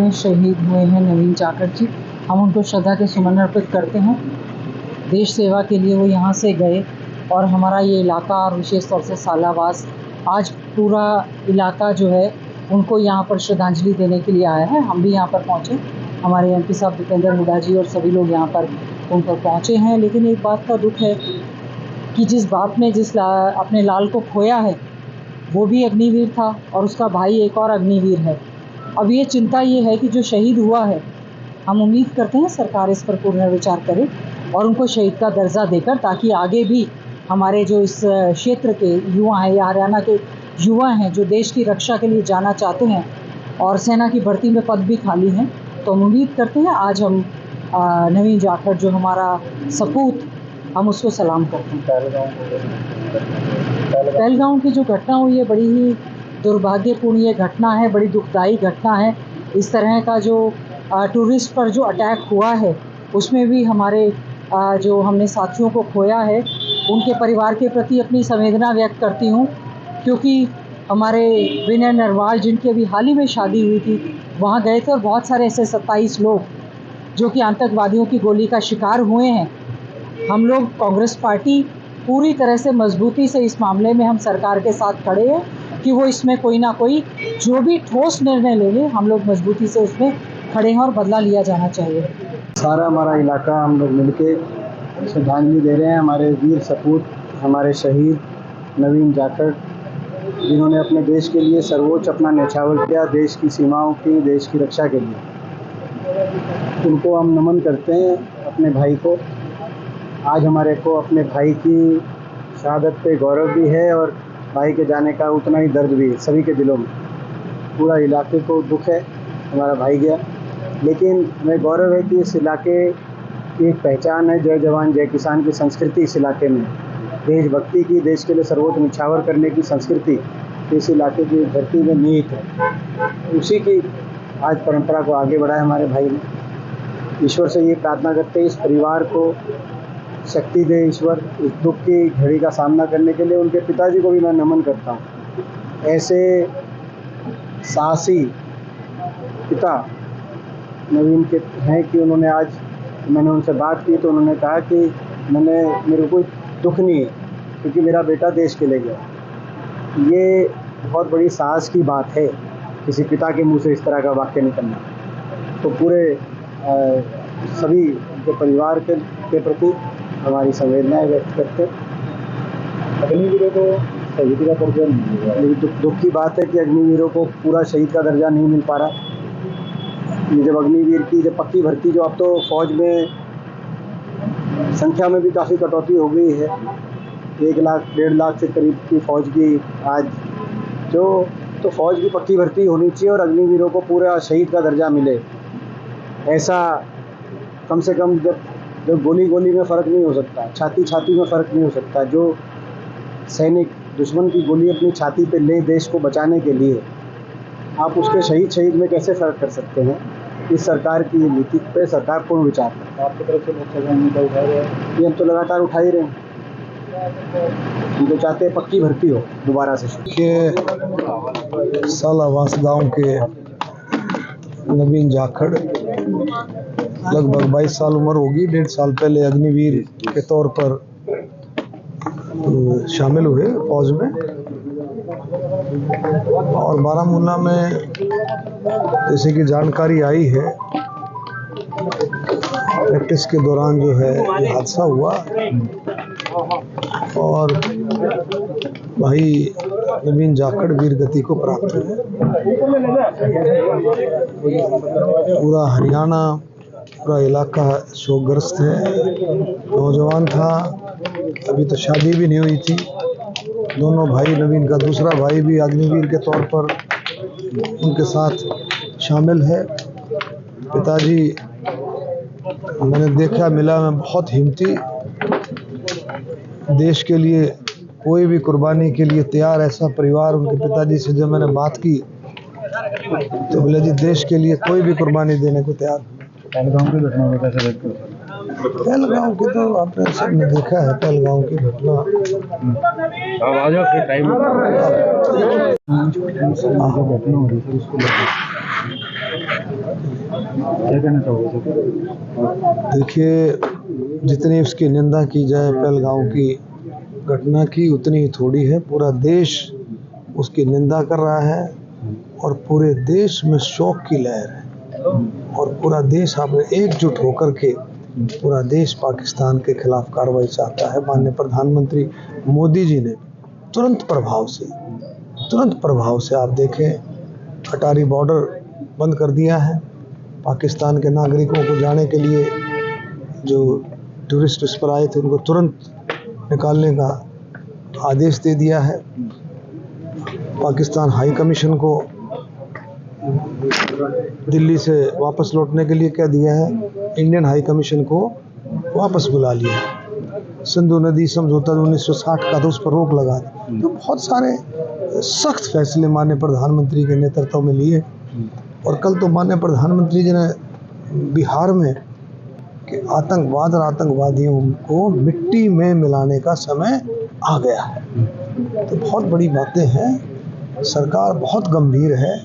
में शहीद हुए हैं नवीन जाखड़ जी, हम उनको श्रद्धा के सुमन अर्पित करते हैं। देश सेवा के लिए वो यहाँ से गए और हमारा ये इलाका और विशेष तौर से सालावास, आज पूरा इलाका जो है उनको यहाँ पर श्रद्धांजलि देने के लिए आया है। हम भी यहाँ पर पहुँचे, हमारे एमपी साहब दीपेंद्र हुड्डा जी और सभी लोग यहाँ पर उन पर पहुँचे हैं। लेकिन एक बात का दुख है कि जिस बाप ने अपने लाल को खोया है वो भी अग्निवीर था और उसका भाई एक और अग्निवीर है। अब ये चिंता ये है कि जो शहीद हुआ है, हम उम्मीद करते हैं सरकार इस पर पुनर्विचार करे और उनको शहीद का दर्जा देकर, ताकि आगे भी हमारे जो इस क्षेत्र के युवा हैं या हरियाणा के युवा हैं जो देश की रक्षा के लिए जाना चाहते हैं और सेना की भर्ती में पद भी खाली हैं, तो हम उम्मीद करते हैं आज हम नवीन जाखड़ जो हमारा सपूत, हम उसको सलाम करते हैं। पहलगांव की जो घटना हुई है बड़ी ही दुर्भाग्यपूर्ण ये घटना है, बड़ी दुखदाई घटना है। इस तरह का जो टूरिस्ट पर जो अटैक हुआ है उसमें भी हमारे जो हमने साथियों को खोया है उनके परिवार के प्रति अपनी संवेदना व्यक्त करती हूँ, क्योंकि हमारे विनय नरवाल जिनकी अभी हाल ही में शादी हुई थी वहाँ गए थे और बहुत सारे ऐसे 27 लोग जो कि आतंकवादियों की गोली का शिकार हुए हैं। हम लोग कांग्रेस पार्टी पूरी तरह से मजबूती से इस मामले में हम सरकार के साथ खड़े हैं कि वो इसमें कोई ना कोई जो भी ठोस निर्णय ले ले, हम लोग मजबूती से उसमें खड़े हैं और बदला लिया जाना चाहिए। सारा हमारा इलाका हम लोग मिलके श्रद्धांजलि दे रहे हैं हमारे वीर सपूत, हमारे शहीद नवीन जाखड़, जिन्होंने अपने देश के लिए सर्वोच्च अपना न्यौछावर किया, देश की सीमाओं की, देश की रक्षा के लिए। उनको हम नमन करते हैं, अपने भाई को। आज हमारे को अपने भाई की शहादत पे गौरव भी है और भाई के जाने का उतना ही दर्द भी है सभी के दिलों में। पूरा इलाके को दुख है, हमारा भाई गया, लेकिन हमें गौरव है कि इस इलाके की एक पहचान है, जय जवान जय किसान की संस्कृति इस इलाके में, देशभक्ति की, देश के लिए सर्वोच्च न्यौछावर करने की संस्कृति इस इलाके की धरती में निहित है। उसी की आज परंपरा को आगे बढ़ाया हमारे भाई ने। ईश्वर से ये प्रार्थना करते हैं इस परिवार को शक्ति दे ईश्वर इस दुख की घड़ी का सामना करने के लिए। उनके पिताजी को भी मैं नमन करता हूँ। ऐसे साहसी पिता नवीन के हैं कि उन्होंने, आज मैंने उनसे बात की तो उन्होंने कहा कि मेरे को दुख नहीं है क्योंकि मेरा बेटा देश के लिए गया। ये बहुत बड़ी साहस की बात है किसी पिता के मुंह से इस तरह का वाक्य निकलना। तो पूरे सभी के परिवार के प्रति हमारी संवेदनाएं व्यक्त करते। अग्निवीरों को शहीद का दर्जा नहीं मिल रहा। दुख की बात है कि अग्निवीरों को पूरा शहीद का दर्जा नहीं मिल पा रहा। ये जब अग्निवीर की जब पक्की भर्ती, जो अब तो फौज में संख्या में भी काफ़ी कटौती हो गई है, 1 लाख 1.5 लाख से करीब की फौज की आज तो फौज की पक्की भर्ती होनी चाहिए और अग्निवीरों को पूरा शहीद का दर्जा मिले। ऐसा कम से कम जब गोली में फ़र्क नहीं हो सकता, छाती में फ़र्क नहीं हो सकता, जो सैनिक दुश्मन की गोली अपनी छाती पे ले देश को बचाने के लिए, आप उसके शहीद में कैसे फ़र्क कर सकते हैं। इस सरकार की नीति पे सरकार पूर्ण विचार करता है। आपकी तरफ से मुद्दा उठा रहे हैं, ये हम तो लगातार उठा ही रहे हैं। हम तो चाहते हैं पक्की भर्ती हो दोबारा से। के सालावास गांव के नवीन जाखड़ लगभग 22 साल उम्र होगी, 1.5 साल पहले अग्निवीर के तौर पर शामिल हुए फौज में और बारामूला में जैसे कि जानकारी आई है, प्रैक्टिस के दौरान जो है ये हादसा हुआ और भाई नवीन जाखड़ वीर गति को प्राप्त हुए। पूरा हरियाणा, पूरा इलाका शोकग्रस्त है। नौजवान था, अभी तो शादी भी नहीं हुई थी। दोनों भाई, नवीन का दूसरा भाई भी अग्निवीर के तौर पर उनके साथ शामिल है। पिताजी मैंने देखा मिला में बहुत हिम्मती, देश के लिए कोई भी कुर्बानी के लिए तैयार ऐसा परिवार। उनके पिताजी से जब मैंने बात की तो बोले जी देश के लिए कोई भी कुर्बानी देने को तैयार। पहलगाम की घटना को कैसे देखते हो? पहलगाम की तो आपने सबने देखा है, पहलगाम की घटना। क्या कहना चाहोगे? देखिए, जितनी उसकी निंदा की जाए पहलगांव की घटना की, उतनी ही थोड़ी है। पूरा देश उसकी निंदा कर रहा है और पूरे देश में शोक की लहर है और पूरा देश अब एकजुट होकर के पूरा देश पाकिस्तान के खिलाफ कार्रवाई चाहता है। माननीय प्रधानमंत्री मोदी जी ने तुरंत प्रभाव से आप देखें, अटारी बॉर्डर बंद कर दिया है। पाकिस्तान के नागरिकों को जाने के लिए जो टूरिस्ट इस पर आए थे उनको तुरंत निकालने का आदेश दे दिया है। पाकिस्तान हाई कमीशन को दिल्ली से वापस लौटने के लिए कह दिया है। इंडियन हाई कमीशन को वापस बुला लिया। सिंधु नदी समझौता 1960 का तो उस पर रोक लगा दी। तो बहुत सारे सख्त फैसले माननीय प्रधानमंत्री के नेतृत्व में लिए और कल तो माननीय प्रधानमंत्री जी ने बिहार में कि आतंकवाद और आतंकवादियों को मिट्टी में मिलाने का समय आ गया है। तो बहुत बड़ी बातें हैं। सरकार बहुत गंभीर है,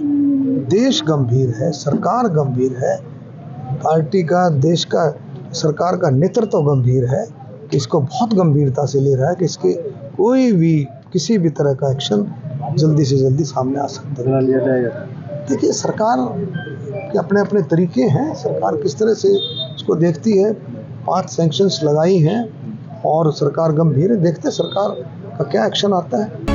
देश गंभीर है, सरकार गंभीर है, पार्टी का, देश का, सरकार का नेतृत्व गंभीर है कि इसको बहुत गंभीरता से ले रहा है कि इसके कोई भी किसी भी तरह का एक्शन जल्दी से जल्दी सामने आ सकता है। लिया जाएगा। देखिए, सरकार के अपने अपने तरीके हैं। सरकार किस तरह से इसको देखती है। 5 सैंक्शंस लगाई हैं और सरकार गंभीर है। देखते सरकार का क्या एक्शन आता है।